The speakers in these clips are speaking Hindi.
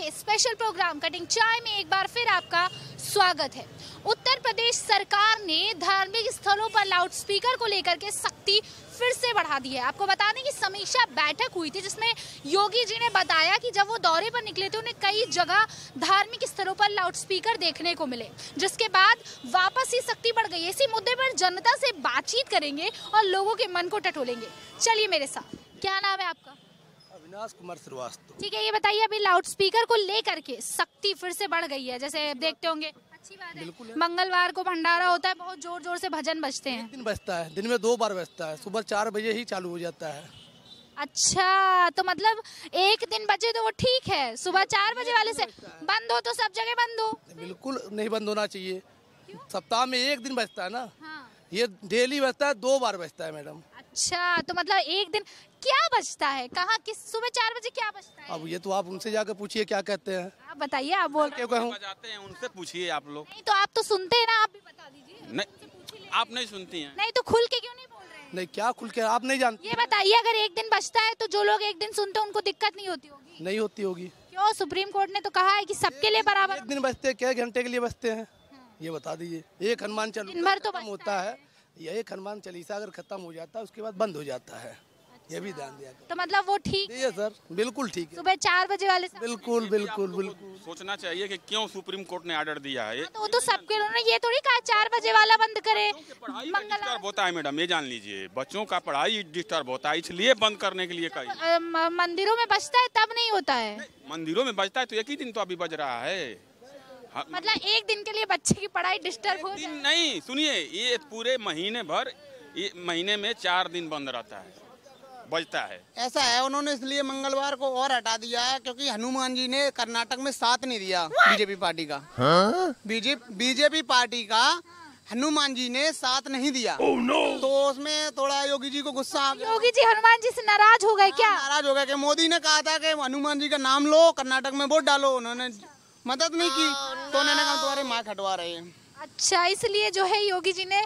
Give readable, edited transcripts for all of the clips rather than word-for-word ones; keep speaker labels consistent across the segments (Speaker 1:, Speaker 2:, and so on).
Speaker 1: के स्पेशल प्रोग्राम कटिंग चाय में एक बार फिर आपका स्वागत है। उत्तर प्रदेश सरकार ने धार्मिक स्थलों पर लाउडस्पीकर को लेकर के सख्ती फिर से बढ़ा दी है। आपको बता दें कि समीक्षा बैठक हुई थी जिसमें योगी जी ने बताया कि जब वो दौरे पर निकले थे उन्हें कई जगह धार्मिक स्थलों पर लाउडस्पीकर देखने को मिले, जिसके बाद वापस ही सख्ती बढ़ गई। इसी मुद्दे पर जनता से बातचीत करेंगे और लोगों के मन को टटोलेंगे। चलिए मेरे साथ। क्या नाम है आपका?
Speaker 2: अविनाश कुमार श्रीवास्तव।
Speaker 1: ठीक है, ये बताइए अभी लाउडस्पीकर को लेकर के सख्ती फिर से बढ़ गई है, जैसे देखते होंगे। अच्छी बात है। मंगलवार को भंडारा होता है, बहुत जोर जोर से भजन बजते हैं।
Speaker 2: दिन बजता है, दिन में 2 बार बजता है, सुबह 4 बजे ही चालू हो जाता है।
Speaker 1: अच्छा, तो मतलब एक दिन बजे तो वो ठीक है, सुबह 4 बजे वाले से बंद हो तो सब जगह बंद हो।
Speaker 2: बिल्कुल नहीं बंद होना चाहिए। सप्ताह में एक दिन बजता है ना।
Speaker 1: हाँ।
Speaker 2: ये डेली बजता है, 2 बार बजता है मैडम।
Speaker 1: अच्छा, तो मतलब एक दिन क्या बजता है, कहाँ किस सुबह 4 बजे क्या बजता है?
Speaker 2: अब ये तो आप उनसे जाकर पूछिए क्या कहते हैं।
Speaker 1: आप बताइए, आप बोल रहे
Speaker 2: क्यों
Speaker 3: बजाते हैं उनसे पूछिए आप लोग।
Speaker 1: नहीं तो आप तो सुनते हैं ना, आप भी बता दीजिए।
Speaker 3: नहीं, आप नहीं सुनती हैं।
Speaker 1: नहीं तो खुल के क्यों नहीं बोल रहे हैं?
Speaker 2: नहीं, क्या खुल के आप नहीं जानते?
Speaker 1: ये बताइए, अगर एक दिन बजता है तो जो लोग एक दिन सुनते हैं उनको दिक्कत नहीं होती होगी?
Speaker 2: नहीं होती होगी।
Speaker 1: क्यों? सुप्रीम कोर्ट ने तो कहा है कि सबके लिए बराबर।
Speaker 2: एक दिन बजते क्या घंटे के लिए बजते हैं ये बता दीजिए। एक हनुमान
Speaker 1: दिन भर तो
Speaker 2: खत्म होता है, ये एक हनुमान चालीसा अगर खत्म हो जाता है उसके बाद बंद हो जाता है। ये भी ध्यान दिया
Speaker 1: तो मतलब वो ठीक
Speaker 2: है सर, बिल्कुल ठीक है।
Speaker 1: सुबह 4 बजे वाले से
Speaker 2: बिल्कुल बिल्कुल बिल्कुल
Speaker 3: सोचना चाहिए कि क्यों सुप्रीम कोर्ट ने ऑर्डर दिया है।
Speaker 1: तो वो तो सबके, उन्होंने ये थोड़ी कहा 4 बजे वाला बंद करे।
Speaker 3: पढ़ाई डिस्टर्ब होता है मैडम, ये जान लीजिए। बच्चों का पढ़ाई डिस्टर्ब होता है, इसलिए बंद करने के लिए कही।
Speaker 1: मंदिरों में बजता है तब नहीं होता है?
Speaker 3: मंदिरों में बजता है तो एक ही दिन तो अभी बज रहा है।
Speaker 1: मतलब एक दिन के लिए बच्चे की पढ़ाई डिस्टर्ब हो जाए?
Speaker 3: नहीं, सुनिए, ये पूरे महीने भर, ये महीने में 4 दिन बंद रहता है, बजता है।
Speaker 4: ऐसा है, उन्होंने इसलिए मंगलवार को और हटा दिया है क्योंकि हनुमान जी ने कर्नाटक में साथ नहीं दिया बीजेपी पार्टी का। बीजेपी पार्टी का हनुमान जी ने साथ नहीं दिया। तो उसमें थोड़ा योगी जी को गुस्सा आ गया।
Speaker 1: योगी जी हनुमान जी से नाराज हो गए क्या?
Speaker 4: नाराज हो गए कि मोदी ने कहा था कि हनुमान जी का नाम लो, कर्नाटक में वोट डालो। उन्होंने मदद नहीं की तो उन्होंने कहा तुम्हारे माइक हटवा रहे हैं।
Speaker 1: अच्छा, इसलिए जो है योगी जी ने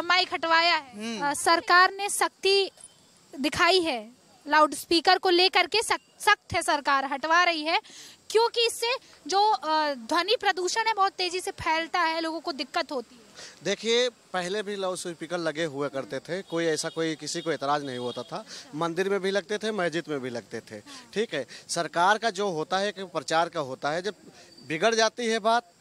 Speaker 1: माइक हटवाया है। सरकार ने सख्ती दिखाई है, लाउडस्पीकर को लेकर के सख्त है, सरकार हटवा रही है क्योंकि इससे जो ध्वनि प्रदूषण है बहुत तेजी से फैलता है, लोगों को दिक्कत होती है।
Speaker 5: देखिए, पहले भी लाउड स्पीकर लगे हुए करते थे, कोई ऐसा कोई किसी को एतराज़ नहीं होता था। मंदिर में भी लगते थे, मस्जिद में भी लगते थे। ठीक है, सरकार का जो होता है कि प्रचार का होता है, जब बिगड़ जाती है बात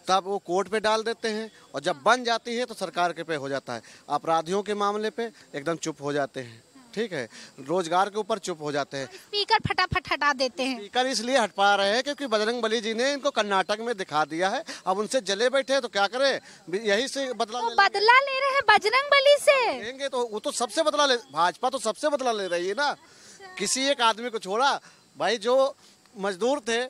Speaker 5: तब वो कोर्ट पे डाल देते हैं और जब बन जाती है तो सरकार के पे हो जाता है। अपराधियों के मामले पे एकदम चुप हो जाते हैं। ठीक है, रोजगार के ऊपर चुप हो जाते हैं।
Speaker 1: स्पीकर फटाफट हटा देते हैं।
Speaker 5: स्पीकर इसलिए हटवा रहे हैं क्योंकि बजरंग बली जी ने इनको कर्नाटक में दिखा दिया है। अब उनसे जले बैठे तो क्या करें, यही से बदला
Speaker 1: ले रहे हैं बजरंग बली से।
Speaker 5: लेंगे तो वो तो सबसे बदला ले, भाजपा तो सबसे बदला ले रही है ना। किसी एक आदमी को छोड़ा, भाई जो मजदूर थे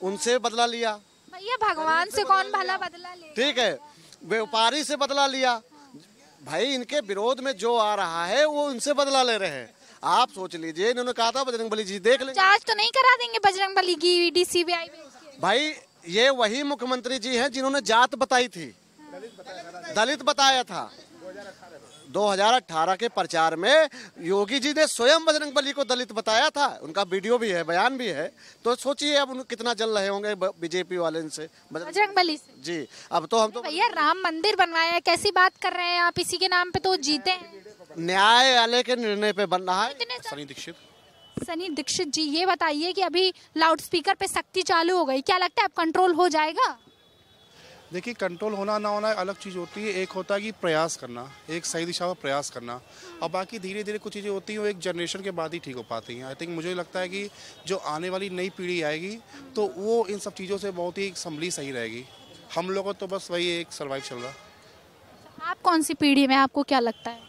Speaker 5: उनसे बदला लिया।
Speaker 1: भैया भगवान से कौन भला बदला ले?
Speaker 5: ठीक है, व्यापारी से बदला लिया। भाई इनके विरोध में जो आ रहा है वो इनसे बदला ले रहे हैं। आप सोच लीजिए, इन्होंने कहा था बजरंग बली जी देख लेंगे।
Speaker 1: जांच तो नहीं करा देंगे बजरंग बली की? ईडी सीबीआई
Speaker 5: भाई ये वही मुख्यमंत्री जी हैं जिन्होंने जात बताई थी, दलित बताया था। 2018 के प्रचार में योगी जी ने स्वयं बजरंग बली को दलित बताया था। उनका वीडियो भी है, बयान भी है। तो सोचिए अब कितना जल रहे होंगे बीजेपी वाले इनसे,
Speaker 1: बजरंग बली से।
Speaker 5: जी, अब तो हम तो
Speaker 1: भैया राम मंदिर बनवाया है, कैसी बात कर रहे हैं आप? इसी के नाम पे तो जीते हैं।
Speaker 5: न्यायालय के निर्णय पे बन रहा है।
Speaker 1: सनी दीक्षित जी, ये बताइए कि अभी लाउडस्पीकर पे सख्ती चालू हो गई, क्या लगता है अब कंट्रोल हो जाएगा?
Speaker 6: देखिए, कंट्रोल होना ना होना अलग चीज़ होती है। एक होता है कि प्रयास करना, एक सही दिशा में प्रयास करना, और बाकी धीरे धीरे कुछ चीज़ें होती हैं वो एक जनरेशन के बाद ही ठीक हो पाती हैं। आई थिंक मुझे लगता है कि जो आने वाली नई पीढ़ी आएगी तो वो इन सब चीज़ों से बहुत ही संभली सही रहेगी। हम लोगों तो बस वही एक सर्वाइव चल रहा।
Speaker 1: आप कौन सी पीढ़ी में, आपको क्या लगता है?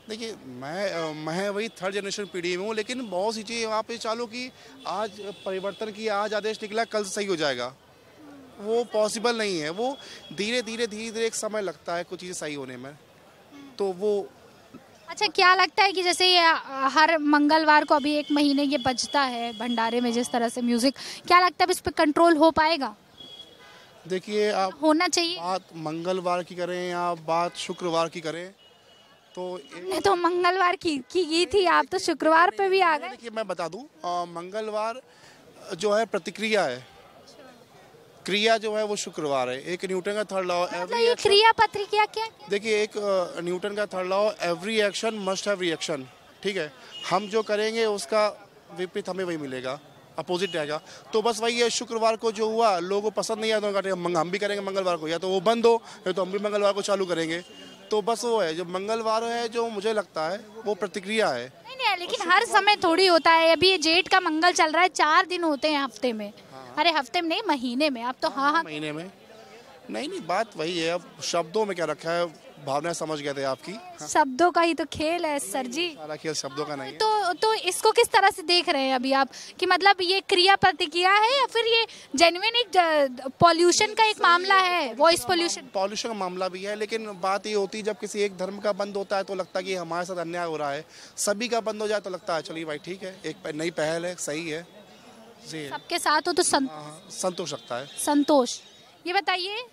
Speaker 6: देखिए, मैं वही 3rd जनरेशन पीढ़ी में हूँ, लेकिन बहुत सी चीज़ें वहाँ पे चालू की। आज परिवर्तन की, आज आदेश निकला, कल सही हो जाएगा, वो पॉसिबल नहीं है। वो धीरे धीरे एक समय लगता है कुछ चीज़ें सही होने में, तो वो।
Speaker 1: अच्छा, क्या लगता है कि जैसे ये हर मंगलवार को अभी 1 महीने ये बजता है भंडारे में जिस तरह से म्यूजिक, क्या लगता है इस पर कंट्रोल हो पाएगा?
Speaker 6: देखिए, आप
Speaker 1: होना चाहिए।
Speaker 6: बात मंगलवार की करें या बात शुक्रवार की करें
Speaker 1: तो मंगलवार की थी, आप तो शुक्रवार पे भी आ गए।
Speaker 6: देखिए, मैं बता दूं, मंगलवार जो है प्रतिक्रिया है, क्रिया जो है वो शुक्रवार है। एक न्यूटन का थर्ड लॉ,
Speaker 1: मतलब ये क्रिया प्रतिक्रिया क्या?
Speaker 6: देखिए एक न्यूटन का third law, every action must have reaction, ठीक है। हम जो करेंगे उसका विपरीत हमें वही मिलेगा, अपोजिट रहेगा। तो बस वही है, शुक्रवार को जो हुआ लोगों को पसंद नहीं आया तो हम भी करेंगे मंगलवार को, या तो वो बंद हो या तो हम भी मंगलवार को चालू करेंगे। तो बस वो है, जो मंगलवार है जो मुझे लगता है वो प्रतिक्रिया है।
Speaker 1: नहीं, लेकिन हर समय थोड़ी होता है। अभी ये जेठ का मंगल चल रहा है, 4 दिन होते हैं हफ्ते में। अरे हफ्ते में नहीं, महीने में। आप तो हाँ
Speaker 6: महीने में नहीं, बात वही है। अब शब्दों में क्या रखा है, भावना समझ गए थे आपकी।
Speaker 1: शब्दों का ही तो खेल है सर जी।
Speaker 6: सारा खेल शब्दों का नहीं है।
Speaker 1: तो इसको किस तरह से देख रहे हैं अभी आप, कि मतलब ये क्रिया प्रतिक्रिया है या फिर ये जेन्युइन एक पॉल्यूशन का एक मामला है, वॉइस पॉल्यूशन?
Speaker 6: पॉल्यूशन का मामला भी है, लेकिन बात ये होती है जब किसी एक धर्म का बंद होता है तो लगता है कि हमारे साथ अन्याय हो रहा है। सभी का बंद हो जाए तो लगता है चलिए भाई ठीक है, एक नई पहल है, सही है जी।
Speaker 1: सबके साथ हो तो
Speaker 6: संतोष रखता है।
Speaker 1: संतोष। ये बताइए,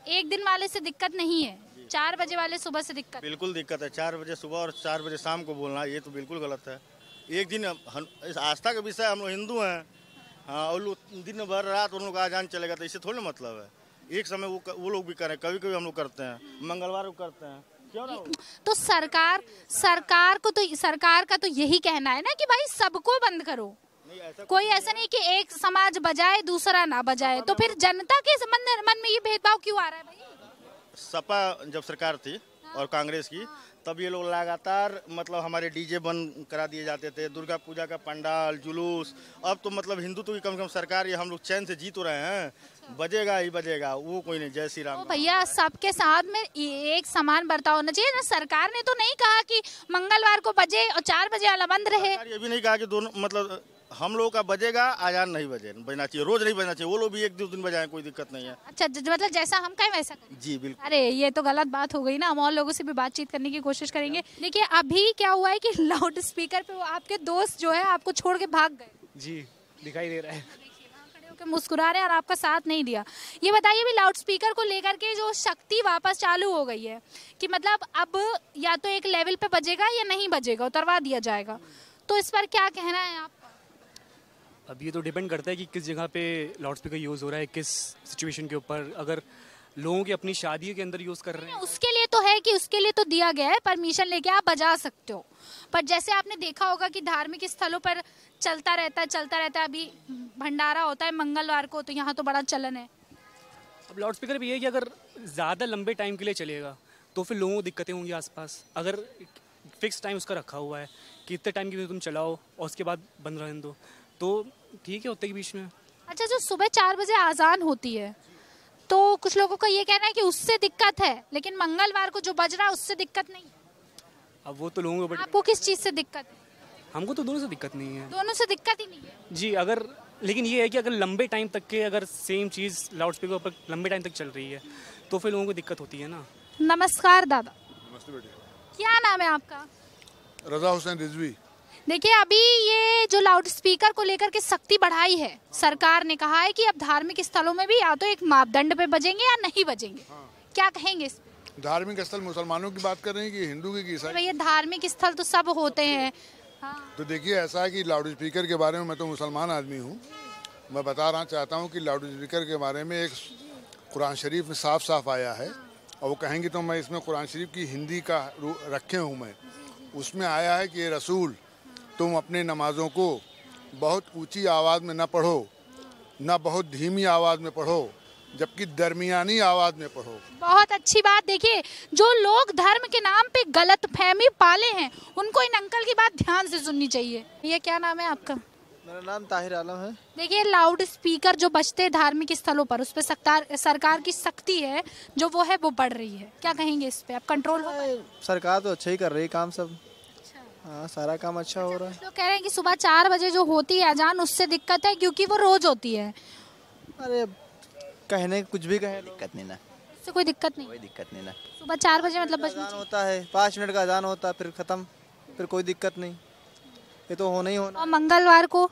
Speaker 1: एक दिन वाले से दिक्कत नहीं है, 4 बजे वाले सुबह से दिक्कत?
Speaker 7: बिल्कुल दिक्कत है। 4 बजे सुबह और 4 बजे शाम को बोलना, ये तो बिल्कुल गलत है। एक दिन इस आस्था का विषय, हम लोग हिंदू हैं, हाँ, और दिन भर रात उन लोग का अजान चलेगा तो इससे थोड़ी मतलब है। एक समय वो लोग भी करें, कभी कभी हम लोग करते हैं, मंगलवार को करते हैं, क्यों ना?
Speaker 1: तो सरकार का तो यही कहना है ना कि भाई सबको बंद करो। कोई ऐसा नहीं कि एक समाज बजाए दूसरा ना बजाए, तो फिर जनता के मन में ये भेदभाव क्यों आ रहा है भाई?
Speaker 7: सपा जब सरकार थी और कांग्रेस की, तब ये लोग लगातार मतलब हमारे डीजे बंद करा दिए जाते थे, दुर्गा पूजा का पंडाल, जुलूस। अब तो मतलब हिंदुत्व की कम से कम सरकार, ये हम लोग चैन से जी तो रहे हैं, बजेगा ही बजेगा, वो कोई नहीं। जय श्री राम।
Speaker 1: भैया सबके साथ में एक समान बर्ताव होना चाहिए ना। सरकार ने तो नहीं कहा कि मंगलवार को बजे और 4 बजे वाला बंद रहे।
Speaker 7: ये भी नहीं कहा कि दोनों, मतलब हम लोगों का बजेगा, आजान नहीं बजना चाहिए, रोज नहीं बजना चाहिए। वो लोग भी 1-2 दिन बजाएं, कोई दिक्कत नहीं है। अच्छा, मतलब जैसा हम कहें वैसा करें? जी बिल्कुल। अरे ये तो गलत बात हो गई ना। हम और लोगों से भी बातचीत करने की कोशिश करेंगे। देखिए अभी क्या हुआ है कि लाउड स्पीकर पे वो आपके दोस्त जो है आपको छोड़ के भाग गए।
Speaker 8: जी दिखाई दे रहा है,
Speaker 1: खड़े होकर मुस्कुरा रहे हैं और आपका साथ नहीं दिया। ये बताइए भी लाउड स्पीकर को लेकर के जो शक्ति वापस चालू हो गई है, कि मतलब अब या तो एक लेवल पे बजेगा या नहीं बजेगा, उतरवा दिया जाएगा, तो इस पर क्या कहना है आप?
Speaker 8: अब ये तो डिपेंड करता है कि किस जगह पे लाउड स्पीकर यूज़ हो रहा है, किस सिचुएशन के ऊपर। अगर लोगों की अपनी शादी के अंदर यूज़ कर रहे हैं,
Speaker 1: उसके लिए तो है कि उसके लिए तो दिया गया है, परमिशन लेके आप बजा सकते हो। पर जैसे आपने देखा होगा कि धार्मिक स्थलों पर चलता रहता है। अभी भंडारा होता है मंगलवार को, तो यहाँ तो बड़ा चलन है।
Speaker 8: अब लाउड स्पीकर भी है कि अगर ज़्यादा लंबे टाइम के लिए चलेगा तो फिर लोगों को दिक्कतें होंगी आसपास। अगर फिक्स टाइम उसका रखा हुआ है कि इतने टाइम के लिए तुम चलाओ और उसके बाद बंद रहने दो, तो ठीक है, उतने के बीच में।
Speaker 1: अच्छा, जो सुबह 4 बजे आजान होती है, तो कुछ लोगों का ये कहना है कि उससे दिक्कत है, लेकिन मंगलवार को जो बज रहा है उससे दिक्कत नहीं है।
Speaker 8: अब वो तो लोगों को,
Speaker 1: आपको किस चीज़ से दिक्कत है?
Speaker 8: हमको तो दोनों से दिक्कत नहीं है।
Speaker 1: दोनों से दिक्कत ही नहीं है
Speaker 8: जी। अगर लेकिन ये है कि अगर लंबे टाइम तक के अगर सेम चीज़ लाउड स्पीकर पर लंबे टाइम तक चल रही है तो फिर लोगों को दिक्कत होती है ना।
Speaker 1: नमस्कार दादा।
Speaker 9: नमस्ते बेटे।
Speaker 1: क्या नाम है आपका?
Speaker 9: रजा हुसैन रिजवी।
Speaker 1: देखिए अभी ये जो लाउड स्पीकर को लेकर के सख्ती बढ़ाई है, सरकार ने कहा है कि अब धार्मिक स्थलों में भी या तो एक मापदंड पे बजेंगे या नहीं बजेंगे। क्या कहेंगे इस पे?
Speaker 9: धार्मिक स्थल मुसलमानों की बात कर रहे हैं कि हिंदू की ईसाई?
Speaker 1: भैया धार्मिक स्थल तो सब होते हैं।
Speaker 9: तो देखिए ऐसा है कि लाउड स्पीकर के बारे में, मैं तो मुसलमान आदमी हूँ, मैं बता चाहता हूँ कि लाउड स्पीकर के बारे में एक कुरान शरीफ में साफ साफ आया है, और वो कहेंगे तो मैं इसमें कुरान शरीफ की हिंदी का रखे हूँ मैं। उसमें आया है कि रसूल, तुम अपने नमाज़ों को बहुत ऊंची आवाज़ में न पढ़ो, न बहुत धीमी आवाज़ में पढ़ो, जबकि दरमियानी आवाज़ में पढ़ो।
Speaker 1: बहुत अच्छी बात। देखिए जो लोग धर्म के नाम पे गलत फहमी पाले हैं, उनको इन अंकल की बात ध्यान से सुननी चाहिए। ये क्या नाम है आपका?
Speaker 10: मेरा नाम ताहिर आलम है।
Speaker 1: देखिए लाउड स्पीकर जो बजते हैं धार्मिक स्थलों पर, उस पर सरकार की सख्ती है जो वो है वो बढ़ रही है। क्या कहेंगे इस पे? आप कंट्रोल हो पाए?
Speaker 10: सरकार तो अच्छा ही कर रही है काम सब। हाँ, सारा काम अच्छा हो रहा है।
Speaker 1: लोग कह रहे हैं कि सुबह 4 बजे जो होती है अजान, उससे दिक्कत है क्योंकि वो रोज होती है।
Speaker 10: अरे कहने कुछ भी कहे,
Speaker 11: दिक्कत नहीं ना,
Speaker 1: इससे कोई दिक्कत नहीं?
Speaker 11: कोई दिक्कत नहीं ना।
Speaker 1: सुबह 4 बजे मतलब
Speaker 10: अजान होता है, 5 मिनट का अजान होता है, फिर खत्म, फिर कोई दिक्कत नहीं। ये तो होना ही होना।
Speaker 1: और मंगलवार को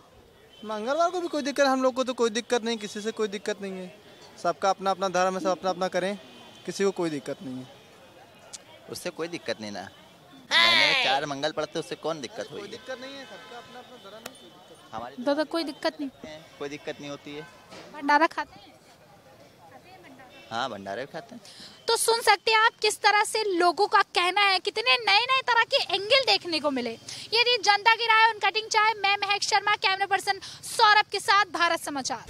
Speaker 10: भी कोई दिक्कत, हम लोग को तो कोई दिक्कत नहीं, किसी से कोई दिक्कत नहीं है। सबका अपना अपना धर्म है, सब अपना अपना करें, किसी को कोई दिक्कत नहीं है।
Speaker 11: उससे कोई दिक्कत नहीं ना। महीने में 4 मंगल पड़ते, उससे कौन दिक्कत होगी?
Speaker 10: दिक्कत नहीं है, सबका अपना अपना धर्म है,
Speaker 11: हमारी
Speaker 1: दादा कोई दिक्कत नहीं,
Speaker 11: कोई दिक्कत नहीं होती है।
Speaker 1: भंडारा खाते हैं?
Speaker 11: हाँ, भंडारे भी खाते हैं।
Speaker 1: तो सुन सकते हैं आप किस तरह से लोगों का कहना है, कितने नए नए तरह के एंगल देखने को मिले। ये थी जनता की राय ऑन कटिंग चाय। मैं महक शर्मा, कैमरा पर्सन सौरभ के साथ, भारत समाचार।